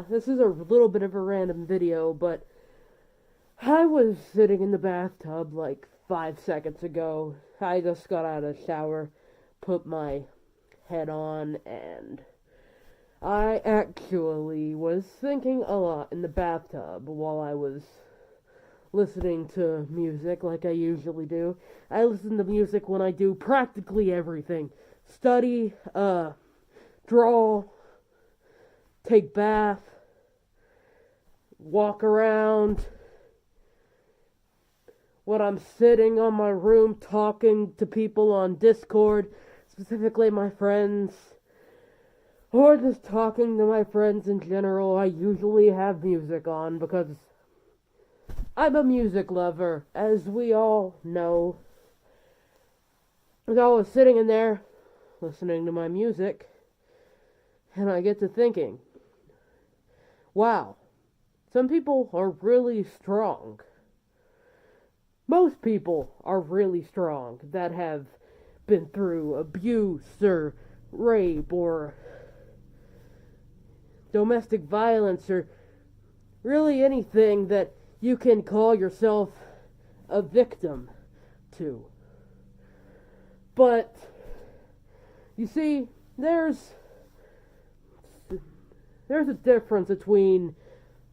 this is a little bit of a random video, but I was sitting in the bathtub like 5 seconds ago. I just got out of the shower, put my head on, and I actually was thinking a lot in the bathtub while I was listening to music like I usually do. I listen to music when I do practically everything. Study, draw, take bath, walk around, when I'm sitting on my room talking to people on Discord, specifically my friends, or just talking to my friends in general. I usually have music on because I'm a music lover, as we all know. As I was sitting in there, listening to my music, and I get to thinking, wow, some people are really strong. Most people are really strong that have been through abuse or rape or domestic violence or really anything that you can call yourself a victim to. But, you see, there's a difference between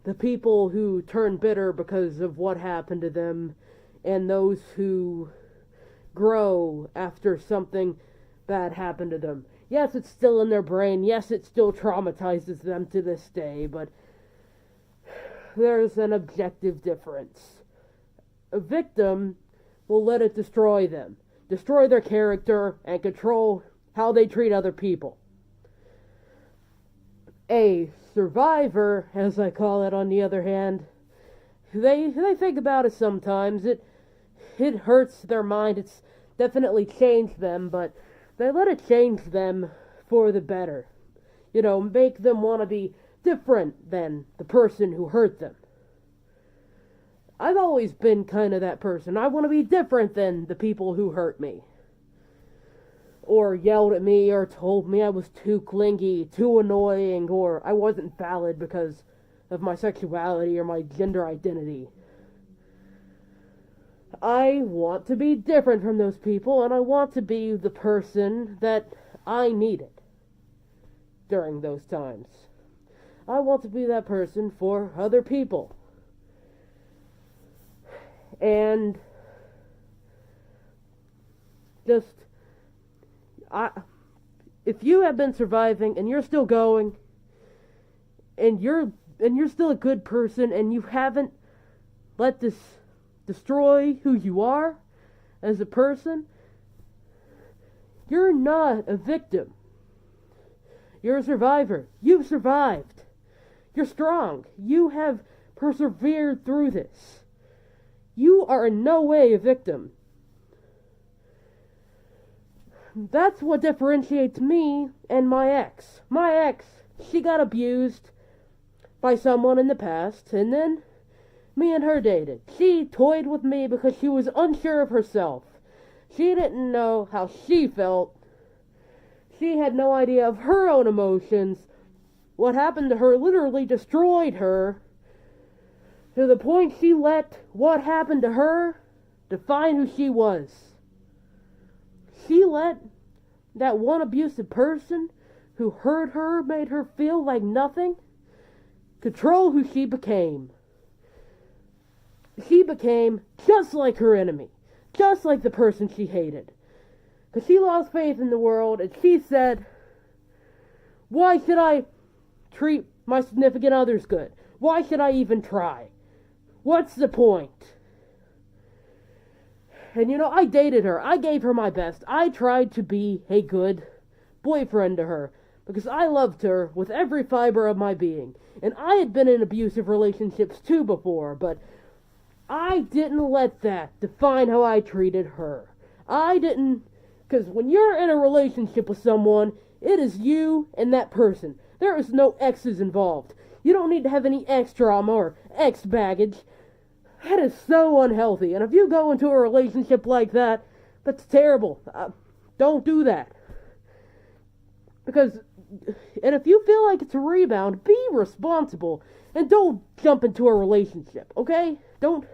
the people who turn bitter because of what happened to them and those who grow after something bad happened to them. Yes, it's still in their brain. Yes, it still traumatizes them to this day, but there's an objective difference. A victim will let it destroy them, destroy their character, and control how they treat other people. A survivor, as I call it, on the other hand, they think about it sometimes. It hurts their mind. It's definitely changed them, but they let it change them for the better. Make them want to be different than the person who hurt them. I've always been kind of that person. I want to be different than the people who hurt me, or yelled at me, or told me I was too clingy, too annoying, or I wasn't valid because of my sexuality or my gender identity. I want to be different from those people, and I want to be the person that I needed during those times. I want to be that person for other people. And if you have been surviving and you're still going, and you're still a good person, and you haven't let this destroy who you are as a person, you're not a victim. You're a survivor. You've survived. You're strong. You have persevered through this. You are in no way a victim. That's what differentiates me and my ex. My ex, she got abused by someone in the past, and then me and her dated. She toyed with me because she was unsure of herself. She didn't know how she felt. She had no idea of her own emotions. What happened to her literally destroyed her, to the point she let what happened to her define who she was. She let that one abusive person who hurt her, made her feel like nothing, control who she became. She became just like her enemy, just like the person she hated. Because she lost faith in the world, and she said, why should I treat my significant others good? Why should I even try? What's the point? And I dated her. I gave her my best. I tried to be a good boyfriend to her, because I loved her with every fiber of my being. And I had been in abusive relationships too before, but I didn't let that define how I treated her. I didn't, because when you're in a relationship with someone, it is you and that person. There is no exes involved. You don't need to have any ex trauma or ex baggage. That is so unhealthy. And if you go into a relationship like that, that's terrible. Don't do that. Because And if you feel like it's a rebound, be responsible. And don't jump into a relationship, okay? Don't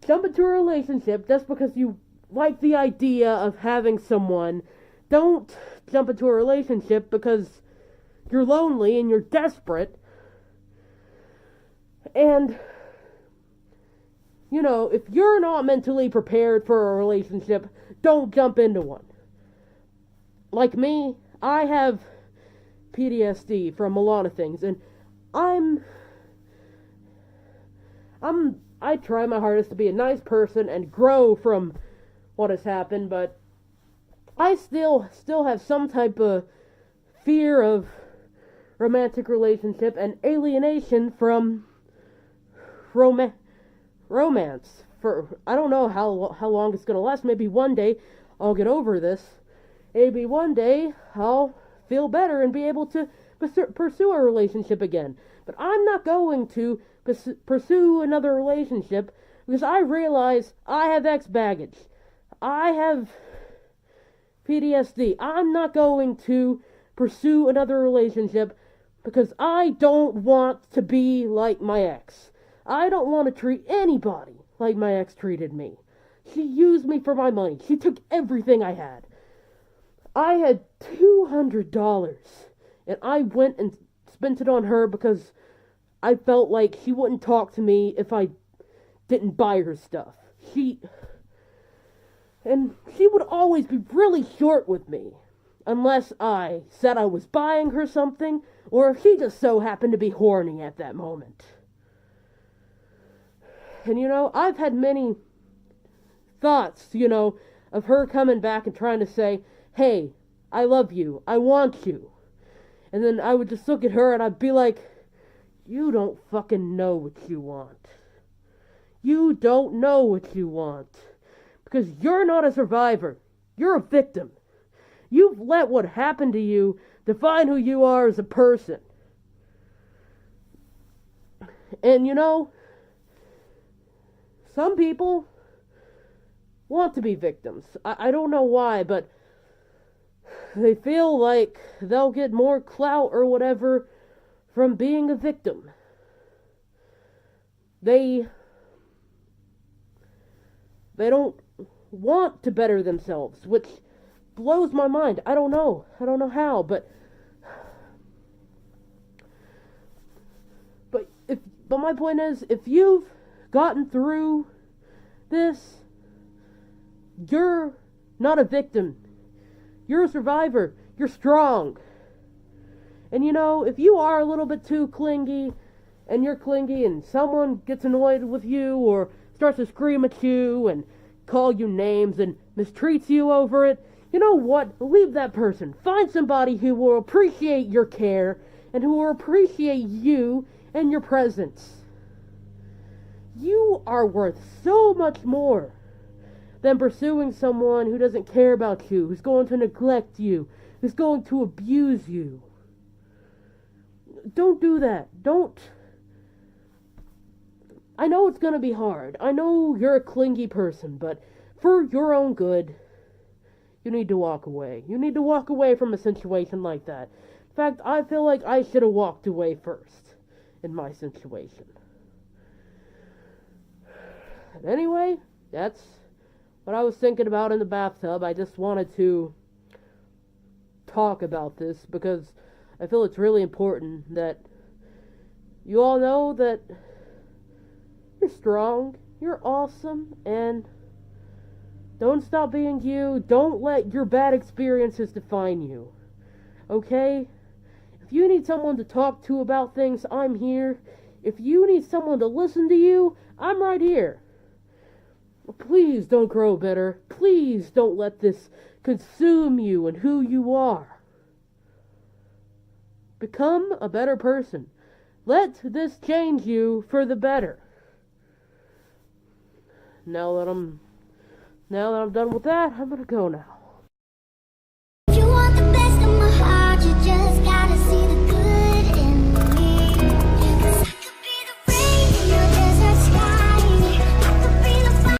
jump into a relationship just because you like the idea of having someone. Don't jump into a relationship because you're lonely and you're desperate. And, if you're not mentally prepared for a relationship, don't jump into one. Like me, I have PTSD from a lot of things, and I try my hardest to be a nice person and grow from what has happened, but I still have some type of fear of romantic relationship and alienation from romance. For I don't know how long it's gonna last. Maybe one day I'll get over this. Maybe one day I'll feel better and be able to pursue a relationship again. But I'm not going to pursue another relationship because I realize I have X baggage. I have PTSD. I'm not going to pursue another relationship because I don't want to be like my ex. I don't want to treat anybody like my ex treated me. She used me for my money. She took everything I had. I had $200 and I went and spent it on her because I felt like she wouldn't talk to me if I didn't buy her stuff. She would always be really short with me unless I said I was buying her something or if she just so happened to be horny at that moment. And I've had many thoughts, of her coming back and trying to say, hey, I love you, I want you. And then I would just look at her and I'd be like, you don't fucking know what you want. You don't know what you want. Because you're not a survivor. You're a victim. You've let what happened to you define who you are as a person. And some people want to be victims. I don't know why, but they feel like they'll get more clout or whatever from being a victim. They don't want to better themselves, which blows my mind. I don't know how, but my point is, if you've gotten through this, you're not a victim. You're a survivor. You're strong. And if you are a little bit too clingy, and you're clingy, and someone gets annoyed with you, or starts to scream at you, and call you names, and mistreats you over it, you know what? Leave that person. Find somebody who will appreciate your care, and who will appreciate you and your presence. You are worth so much more than pursuing someone who doesn't care about you, who's going to neglect you, who's going to abuse you. Don't do that. I know it's going to be hard. I know you're a clingy person, but for your own good, you need to walk away. You need to walk away from a situation like that. In fact, I feel like I should have walked away first in my situation. But anyway, that's what I was thinking about in the bathtub. I just wanted to talk about this because I feel it's really important that you all know that you're strong, you're awesome, and don't stop being you. Don't let your bad experiences define you. Okay? If you need someone to talk to about things, I'm here. If you need someone to listen to you, I'm right here. Please don't grow bitter. Please don't let this consume you and who you are. Become a better person. Let this change you for the better. Now that I'm done with that, I'm gonna go now.